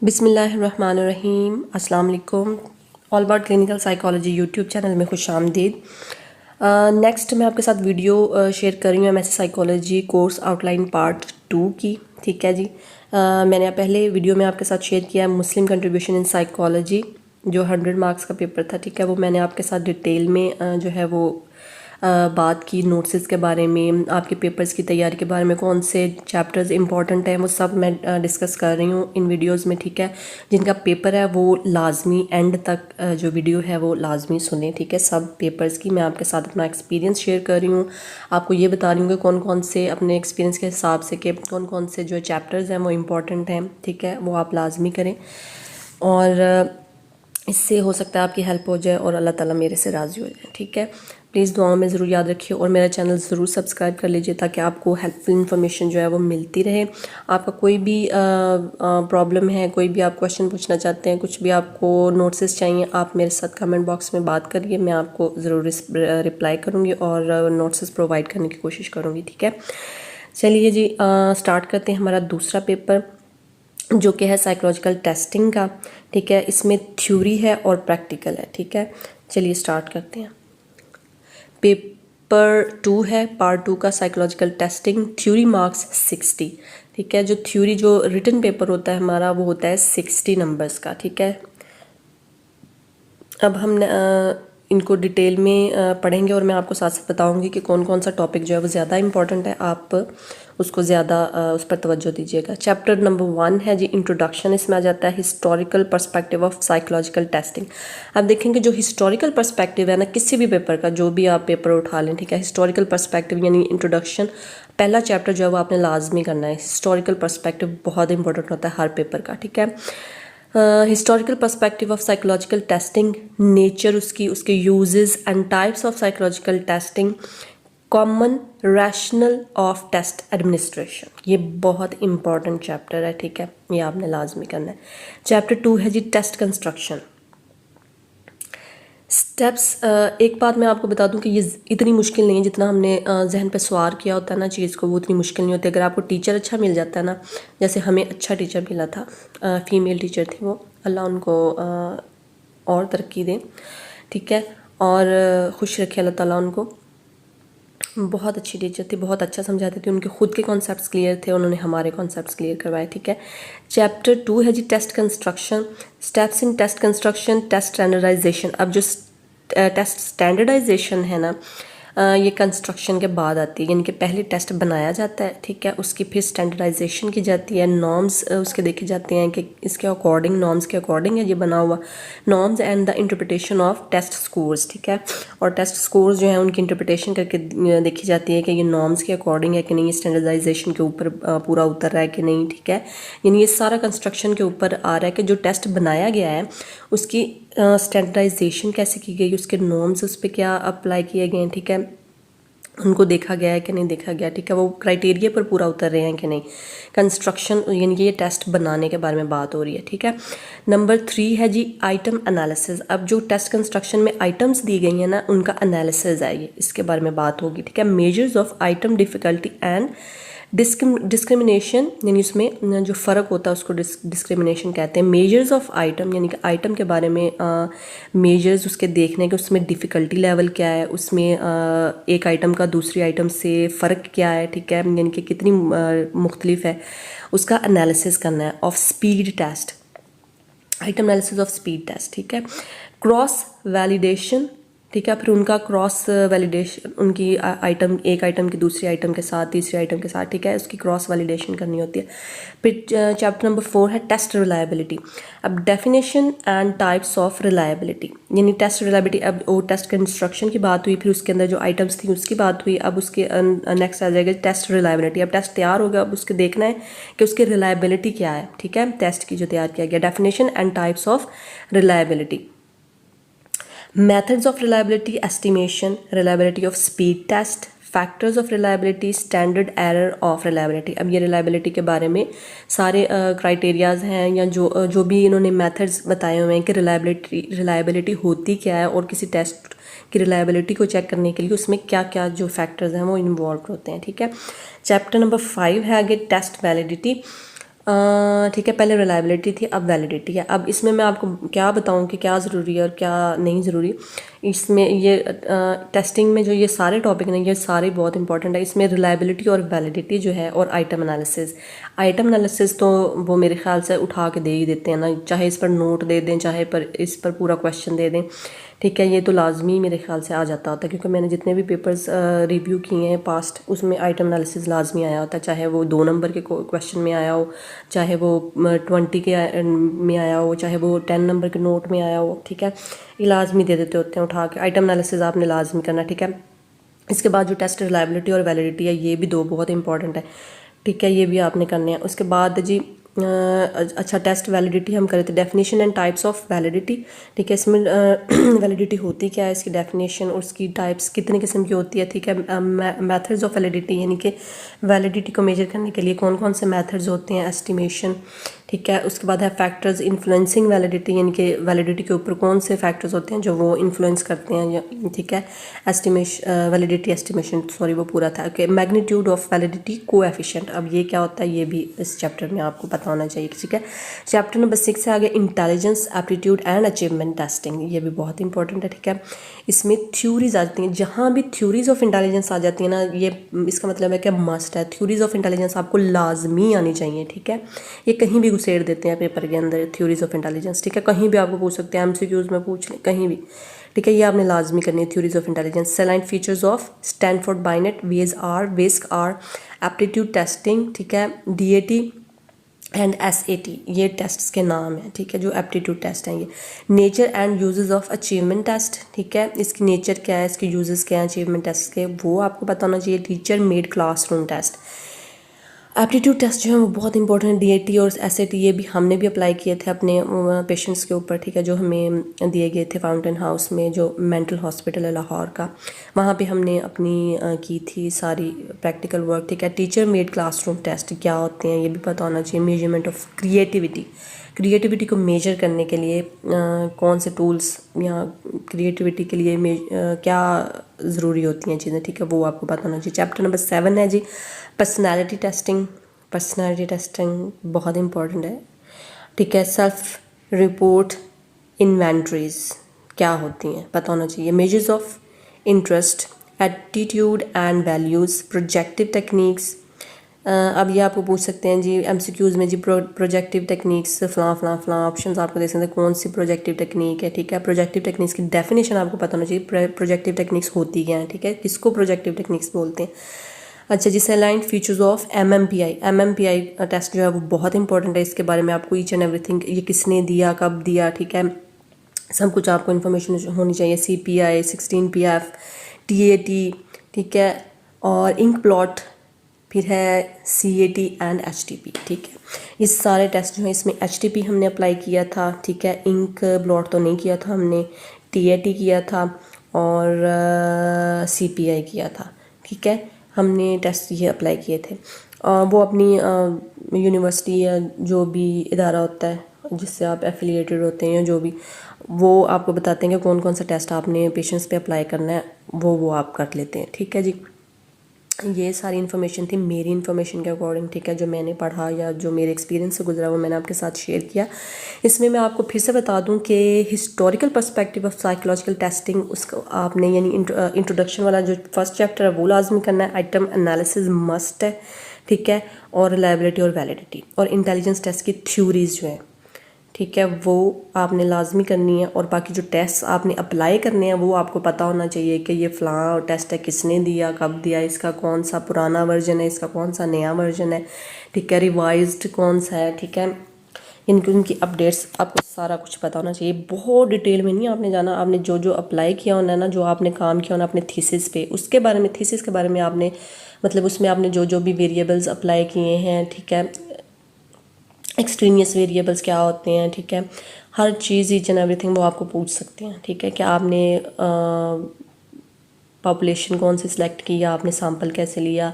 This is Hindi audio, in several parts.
बिस्मिल्लाहिर्रहमानिर्रहीम। अस्सलाम वालेकुम। All about clinical psychology YouTube channel में खुश आमदीद। नेक्स्ट मैं आपके साथ वीडियो शेयर कर रही हूँ MSc psychology course outline part 2 की। ठीक है जी। मैंने पहले वीडियो में आपके साथ शेयर किया है मुस्लिम कंट्रीब्यूशन इन साइकोलॉजी, जो 100 मार्क्स का पेपर था। ठीक है, वो मैंने आपके साथ डिटेल में जो है वो बात की, नोट्स के बारे में, आपके पेपर्स की तैयारी के बारे में, कौन से चैप्टर्स इंपॉर्टेंट हैं वो सब मैं डिस्कस कर रही हूँ इन वीडियोस में। ठीक है, जिनका पेपर है वो लाजमी एंड तक जो वीडियो है वो लाजमी सुने। ठीक है, सब पेपर्स की मैं आपके साथ अपना एक्सपीरियंस शेयर कर रही हूँ, आपको ये बता रही हूँ कि कौन कौन से अपने एक्सपीरियंस के हिसाब से कि कौन कौन से जो चैप्टर्स हैं वो इम्पॉर्टेंट हैं। ठीक है, वो आप लाजमी करें और इससे हो सकता है आपकी हेल्प हो जाए और अल्लाह ताला मेरे से राज़ी हो जाए। ठीक है, प्लीज़ दुआओं में ज़रूर याद रखिए और मेरा चैनल ज़रूर सब्सक्राइब कर लीजिए ताकि आपको हेल्पफुल इन्फॉर्मेशन जो है वो मिलती रहे। आपका कोई भी प्रॉब्लम है, कोई भी आप क्वेश्चन पूछना चाहते हैं, कुछ भी आपको नोट्स चाहिए, आप मेरे साथ कमेंट बॉक्स में बात करिए, मैं आपको ज़रूर रिप्लाई करूँगी और नोट्स प्रोवाइड करने की कोशिश करूँगी। ठीक है, चलिए जी स्टार्ट करते हैं हमारा दूसरा पेपर, जो कि है साइकोलॉजिकल टेस्टिंग का। ठीक है, इसमें थ्योरी है और प्रैक्टिकल है। ठीक है, चलिए स्टार्ट करते हैं। पेपर 2 है, पार्ट 2 का साइकोलॉजिकल टेस्टिंग। Theory marks 60। ठीक है, जो थ्योरी जो रिटन पेपर होता है हमारा वो होता है 60 नंबर्स का। ठीक है, अब हम इनको डिटेल में पढ़ेंगे और मैं आपको साथ साथ बताऊंगी कि कौन कौन सा टॉपिक जो है वो ज़्यादा इंपॉर्टेंट है, आप उसको ज़्यादा उस पर तवज्जो दीजिएगा। चैप्टर नंबर 1 है जी इंट्रोडक्शन। इसमें आ जाता है historical perspective of psychological testing. आप देखेंगे जो हिस्टोरिकल पर्सपेक्टिव है ना, किसी भी पेपर का, जो भी आप पेपर उठा लें, ठीक है, हिस्टोरिकल पर्सपेक्टिव यानी इंट्रोडक्शन पहला चैप्टर जो है वो आपने लाजमी करना है। हिस्टोरिकल पर्सपेक्टिव बहुत इंपॉर्टेंट होता है हर पेपर का। ठीक है, historical perspective of psychological testing, nature उसकी, उसके uses and types of psychological testing, common rational of test administration. ये बहुत इंपॉर्टेंट चैप्टर है। ठीक है, ये आपने लाजमी करना है। चैप्टर 2 है जी टेस्ट कंस्ट्रक्शन। स्टेप्स, एक बात मैं आपको बता दूं कि ये इतनी मुश्किल नहीं है जितना हमने जहन पे सवार किया होता है ना चीज़ को, वो उतनी मुश्किल नहीं होती। अगर आपको टीचर अच्छा मिल जाता है ना, जैसे हमें अच्छा टीचर मिला था, फीमेल टीचर थी वो, अल्लाह उनको और तरक्की दें। ठीक है, और खुश रखे अल्लाह ताला उनको। बहुत अच्छी टीचर थी, बहुत अच्छा समझाती थी, उनके खुद के कॉन्सेप्ट्स क्लियर थे, उन्होंने हमारे कॉन्सेप्ट्स क्लियर करवाए। ठीक है, चैप्टर 2 है जी test construction. Steps in test construction, test standardisation. अब जो टेस्ट स्टैंडर्डाइजेशन है ना, ये कंस्ट्रक्शन के बाद आती है, यानी कि पहले टेस्ट बनाया जाता है। ठीक है, उसकी फिर स्टैंडर्डाइजेशन की जाती है, नॉर्म्स उसके देखे जाते हैं कि इसके अकॉर्डिंग, नॉर्म्स के अकॉर्डिंग है ये बना हुआ, norms and the interpretation of test scores. ठीक है, और टेस्ट स्कोर्स जो है उनकी इंटरप्रिटेशन करके देखी जाती है कि ये नॉर्म्स के अकॉर्डिंग है कि नहीं, स्टैंडर्डाइजेशन के ऊपर पूरा उतर रहा है कि नहीं। ठीक है, यानी ये सारा कंस्ट्रक्शन के ऊपर आ रहा है कि जो टेस्ट बनाया गया है उसकी स्टैंडर्डाइजेशन कैसे की गई, उसके नॉर्म्स उस पर क्या अप्लाई किए गए हैं। ठीक है, उनको देखा गया है कि नहीं देखा गया। ठीक है, वो क्राइटेरिया पर पूरा उतर रहे हैं कि नहीं। कंस्ट्रक्शन यानी कि ये टेस्ट बनाने के बारे में बात हो रही है। ठीक है, नंबर 3 है जी आइटम एनालिसिस। अब जो टेस्ट कंस्ट्रक्शन में आइटम्स दी गई हैं ना, उनका एनालिसिस है, ये इसके बारे में बात होगी। ठीक है, measures of item difficulty and discrimination, यानी उसमें जो फ़र्क होता है उसको डिस्क्रिमिनेशन कहते हैं। मेजर्स ऑफ आइटम यानी कि आइटम के बारे में मेजर्स उसके देखने के, उसमें डिफ़िकल्टी लेवल क्या है, उसमें एक आइटम का दूसरी आइटम से फ़र्क क्या है। ठीक है, यानी कि कितनी मुख्तलिफ है, उसका एनालिसिस करना है। Of speed test, item analysis of speed test. ठीक है, क्रॉस वैलिडेशन। ठीक है, फिर उनका क्रॉस वैलिडेशन, उनकी आइटम, एक आइटम की दूसरी आइटम के साथ, तीसरी आइटम के साथ। ठीक है, उसकी क्रॉस वैलिडेशन करनी होती है। फिर चैप्टर नंबर 4 है टेस्ट रिलायबिलिटी। अब definition and types of reliability, यानी टेस्ट रिलायबिलिटी। अब वो टेस्ट कंस्ट्रक्शन की बात हुई, फिर उसके अंदर जो आइटम्स थी उसकी बात हुई, अब उसके नेक्स्ट आ जाएगा टेस्ट रिलायबिलिटी। अब टेस्ट तैयार हो गया, अब उसके देखना है कि उसकी रिलायबिलिटी क्या है। ठीक है, टेस्ट की जो तैयार किया गया, definition and types of reliability. Methods of reliability estimation, reliability of speed test, factors of reliability, standard error of reliability. अब ये रिलायबिलिटी के बारे में सारे क्राइटेरियाज हैं या जो भी इन्होंने मेथड्स बताए हुए हैं कि रिलायबिलिटी होती क्या है और किसी टेस्ट की रिलायबिलिटी को चेक करने के लिए उसमें क्या क्या जो फैक्टर्स हैं वो इन्वॉल्व होते हैं। ठीक है, चैप्टर नंबर 5 है आगे टेस्ट वैलिडिटी। ठीक है, पहले रिलायबिलिटी थी, अब वैलिडिटी है। अब इसमें मैं आपको क्या बताऊं कि क्या ज़रूरी है और क्या नहीं ज़रूरी। इसमें ये टेस्टिंग में जो ये सारे टॉपिक हैं ये सारे बहुत इंपॉर्टेंट है। इसमें रिलायबिलिटी और वैलिडिटी जो है और आइटम एनालिसिस तो वो मेरे ख्याल से उठा के दे ही देते हैं ना, चाहे इस पर नोट दे दें चाहे पर इस पर पूरा क्वेश्चन दे दें। ठीक है, ये तो लाजमी मेरे ख्याल से आ जाता होता है, क्योंकि मैंने जितने भी पेपर्स रिव्यू किए हैं पास्ट, उसमें आइटम एनालिसिस लाजमी आया होता है, चाहे वो 2 नंबर के क्वेश्चन में आया हो, चाहे वो 20 के में आया हो, चाहे वो 10 नंबर के नोट में आया हो। ठीक है, ये लाजमी दे देते होते हैं उठा के। आइटम एनालिसिस आपने लाजमी करना। ठीक है, इसके बाद जो टेस्ट रिलायबिलिटी और वैलिडिटी है ये भी 2 बहुत इंपॉर्टेंट है। ठीक है, ये भी आपने करने हैं। उसके बाद जी अच्छा, टेस्ट वैलिडिटी हम करे थे, definition and types of validity. ठीक है, इसमें वैलिडिटी होती क्या है, इसकी डेफिनेशन और उसकी टाइप्स कितने किस्म की होती है। ठीक है, मेथड्स ऑफ वैलिडिटी, यानी कि वैलिडिटी को मेजर करने के लिए कौन कौन से मेथड्स होते हैं, एस्टिमेशन। ठीक है, उसके बाद है फैक्टर्स इन्फ्लुएंसिंग वैलिडिटी, यानी कि वैलिडिटी के ऊपर कौन से फैक्टर्स होते हैं जो वो इन्फ्लुएंस करते हैं। ठीक है, एस्टिमेशन वैलिडिटी एस्टिमेशन सॉरी वो पूरा था कि मैग्नीट्यूड ऑफ वैलिडिटी कोएफिशिएंट। अब ये क्या होता है ये भी इस चैप्टर में आपको पता होना चाहिए। ठीक है, चैप्टर नंबर 6 से आगे intelligence aptitude and achievement testing, ये भी बहुत इंपॉर्टेंट है। ठीक है, इसमें थ्योरीज आ जाती हैं, जहाँ भी थ्योरीज ऑफ इंटेलिजेंस आ जाती है ना, ये इसका मतलब है कि मस्ट है, थ्योरीज ऑफ इंटेलिजेंस आपको लाजमी आनी चाहिए। ठीक है, ये कहीं भी घुसेड़ देते हैं पेपर के अंदर थ्योरीज ऑफ इंटेलिजेंस। ठीक है, कहीं भी आपको पूछ सकते हैं, एमसीक्यूज में पूछ लें, कहीं भी। ठीक है, ये आपने लाजमी करनी है, theories of intelligence. Salient features of Stanford Binet, विस्क आर एप्टीट्यूड टेस्टिंग। ठीक है, डीएटी एंड एसएटी, ये टेस्ट्स के नाम हैं। ठीक है, जो एप्टीट्यूड टेस्ट हैं ये। Nature and uses of achievement test. ठीक है, इसकी नेचर क्या है, इसके यूजेस क्या हैं अचीवमेंट टेस्ट के, वो आपको पता होना चाहिए। Teacher made classroom test, aptitude test जो है वो बहुत इंपॉर्टेंट है। डीएटी और एसएटी ये भी हमने भी अप्लाई किए थे अपने पेशेंट्स के ऊपर। ठीक है, जो हमें दिए गए थे फाउंटेन हाउस में, जो मेंटल हॉस्पिटल है लाहौर का, वहाँ पे हमने अपनी की थी सारी प्रैक्टिकल वर्क। ठीक है, टीचर मेड क्लासरूम टेस्ट क्या होते हैं ये भी पता होना चाहिए। मेजरमेंट ऑफ क्रिएटिविटी को मेजर करने के लिए कौन से टूल्स या क्रिएटिविटी के लिए क्या ज़रूरी होती हैं चीज़ें। ठीक है, वो आपको पता होना चाहिए। चैप्टर नंबर 7 है जी पर्सनैलिटी टेस्टिंग बहुत इंपॉर्टेंट है। ठीक है, सेल्फ रिपोर्ट इन्वेंट्रीज क्या होती हैं पता होना चाहिए। Measures of interest, attitude and values, projective techniques. अब ये आपको पूछ सकते हैं जी एमसीक्यूज में जी प्रोजेक्टिव टेक्निक्स फलां ऑप्शंस आपको दे सकते हैं कौन सी प्रोजेक्टिव टेक्निक है। ठीक है, प्रोजेक्टिव टेक्निक्स की डेफिनेशन आपको पता होना चाहिए, प्रोजेक्टिव टेक्निक्स होती क्या है। ठीक है, किसको प्रोजेक्टिव टेक्निक्स बोलते हैं। अच्छा जी, सेलाइन फीचर्स ऑफ एमएमपीआई टेस्ट जो है वो बहुत इंपॉर्टेंट है। इसके बारे में आपको ईच एंड एवरीथिंग, ये किसने दिया, कब दिया, ठीक है, सब कुछ आपको इन्फॉर्मेशन होनी चाहिए। CPI, 16PF, TAT, ठीक है, और इंक प्लॉट, फिर है CAT एंड HTP। ठीक है, ये सारे टेस्ट जो है इसमें HTP हमने अप्लाई किया था। ठीक है, इंक प्लॉट तो नहीं किया था हमने, TAT किया था और CPI किया था। ठीक है, हमने टेस्ट ये अप्लाई किए थे। वो अपनी यूनिवर्सिटी या जो भी इदारा होता है जिससे आप एफिलिएटेड होते हैं या जो भी, वो आपको बताते हैं कि कौन कौन सा टेस्ट आपने पेशेंट्स पे अप्लाई करना है, वो आप कर लेते हैं। ठीक है जी, ये सारी इन्फॉर्मेशन थी मेरी इन्फॉर्मेशन के अकॉर्डिंग। ठीक है, जो मैंने पढ़ा या जो मेरे एक्सपीरियंस से गुजरा वो मैंने आपके साथ शेयर किया। इसमें मैं आपको फिर से बता दूं कि historical perspective of psychological testing, उसको आपने यानी इंट्रोडक्शन वाला जो फर्स्ट चैप्टर है वो लाजमी करना है। आइटम एनालिसिस मस्ट है। ठीक है, और रिलायबिलिटी और वैलिडिटी और इंटेलिजेंस टेस्ट की थ्योरीज जो है, ठीक है, वो आपने लाजमी करनी है। और बाकी जो टेस्ट आपने अप्लाई करने हैं वो आपको पता होना चाहिए कि ये फ़लाँ टेस्ट है, किसने दिया, कब दिया, इसका कौन सा पुराना वर्जन है, इसका कौन सा नया वर्जन है। ठीक है, रिवाइज्ड कौन सा है। ठीक है, इनकी अपडेट्स आपको सारा कुछ पता होना चाहिए। बहुत डिटेल में नहीं आपने जाना, आपने जो जो अप्लाई किया होना है ना, जो आपने काम किया होना अपने थीसिस पे, उसके बारे में, थीसिस के बारे में आपने मतलब उसमें आपने जो जो भी वेरिएबल्स अप्लाई किए हैं, ठीक है, एक्सट्रीनियस वेरिएबल्स क्या होते हैं, ठीक है, हर चीज़ ईच एंड एवरीथिंग वो आपको पूछ सकते हैं। ठीक है, कि आपने पॉपुलेशन कौन सी सिलेक्ट की या आपने सैम्पल कैसे लिया,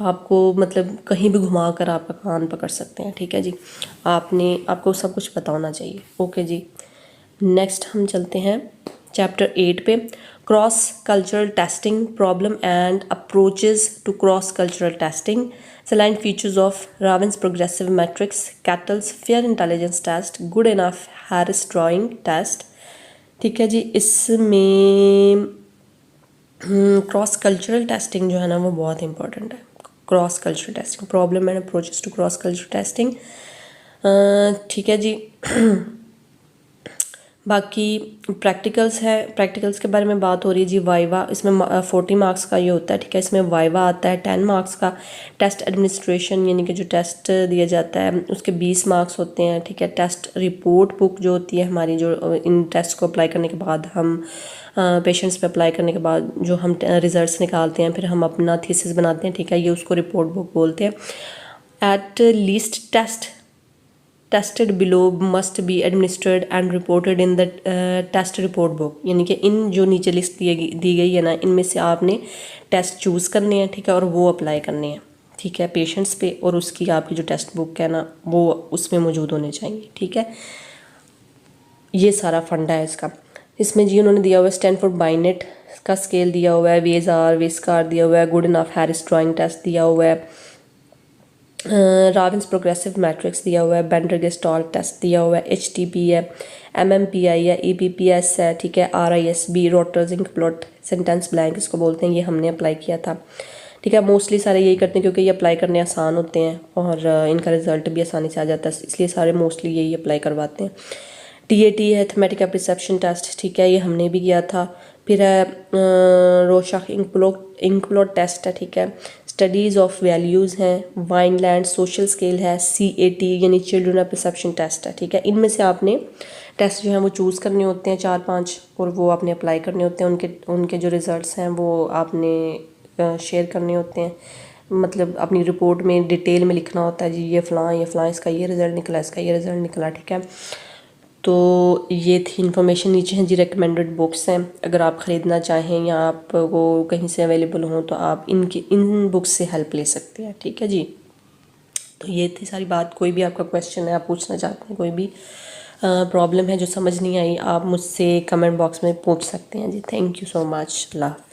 आपको मतलब कहीं भी घुमा कर आपका कान पकड़ सकते हैं। ठीक है जी, आपको सब कुछ पता होना चाहिए। ओके जी, नेक्स्ट हम चलते हैं चैप्टर 8 पे, cross cultural testing, problem and approaches to cross cultural testing, Select features of Raven's progressive matrix, Cattell's fair intelligence test, good enough Harris drawing test। ठीक है जी, इसमें क्रॉस कल्चरल टेस्टिंग जो है ना वो बहुत इंपॉर्टेंट है। Cross cultural testing, problem and approaches to cross cultural testing. ठीक है जी। बाकी प्रैक्टिकल्स है, प्रैक्टिकल्स के बारे में बात हो रही है जी। वाइवा, इसमें 40 मार्क्स का ये होता है, ठीक है। इसमें वाइवा आता है 10 मार्क्स का। टेस्ट एडमिनिस्ट्रेशन यानी कि जो टेस्ट दिया जाता है उसके 20 मार्क्स होते हैं, ठीक है। टेस्ट रिपोर्ट बुक जो होती है हमारी, जो इन टेस्ट को अप्लाई करने के बाद हम पेशेंट्स पे अप्लाई करने के बाद जो हम रिजल्ट्स निकालते हैं, फिर हम अपना थीसिस बनाते हैं, ठीक है, ये उसको रिपोर्ट बुक बोलते हैं। At least test tested below must be administered and reported in the test report book, यानी कि इन जो नीचे लिस्ट दी गई है ना, इनमें से आपने टेस्ट चूज़ करने हैं, ठीक है, और वो अप्लाई करने हैं, ठीक है, पेशेंट्स पे, और उसकी आपकी जो टेस्ट बुक है ना वो उसमें मौजूद होने चाहिए, ठीक है। ये सारा फंडा है इसका। इसमें जी उन्होंने दिया हुआ है स्टैनफोर्ड बाइनेट का स्केल दिया हुआ है, वेस्कार दिया हुआ है, Goodenough Harris drawing test दिया हुआ है, राविन्स प्रोग्रेसिव मैट्रिक्स दिया हुआ है, बेंडर गेस्टाल्ट टेस्ट दिया हुआ है, HTP है, MMPI है, EPPS है, ठीक है, RISB रोटर्स इंकप्लॉट सेंटेंस ब्लैंक इसको बोलते हैं, ये हमने अप्लाई किया था, ठीक है। मोस्टली सारे यही करते हैं क्योंकि ये अप्लाई करने आसान होते हैं और इनका रिजल्ट भी आसानी से आ जाता है, इसलिए सारे मोस्टली यही अप्लाई करवाते हैं। TAT है, थमेटिक एप्रिसेप्शन टेस्ट, ठीक है, ये हमने भी किया था। फिर है रोशाक इंकप्लॉट टेस्ट है, ठीक है। स्टडीज़ ऑफ वैल्यूज़ हैं, वाइनलैंड सोशल स्केल है, CAT यानी चिल्ड्रन एप्रिसेप्शन टेस्ट है, ठीक है। इनमें से आपने टेस्ट जो हैं वो चूज़ करने होते हैं 4-5, और वो आपने अप्लाई करने होते हैं। उनके जो रिज़ल्ट्स हैं वो आपने शेयर करने होते हैं, मतलब अपनी रिपोर्ट में डिटेल में लिखना होता है जी, ये फ़लाँ इसका ये रिज़ल्ट निकला, इसका ये रिज़ल्ट निकला, ठीक है। तो ये थी इन्फॉर्मेशन। नीचे हैं जी रिकमेंडेड बुक्स हैं, अगर आप ख़रीदना चाहें या आपको कहीं से अवेलेबल हों तो आप इन बुक्स से हेल्प ले सकते हैं, ठीक है जी। तो ये थी सारी बात। कोई भी आपका क्वेश्चन है, आप पूछना चाहते हैं, कोई भी प्रॉब्लम है जो समझ नहीं आई, आप मुझसे कमेंट बॉक्स में पूछ सकते हैं जी। Thank you so much. Allah.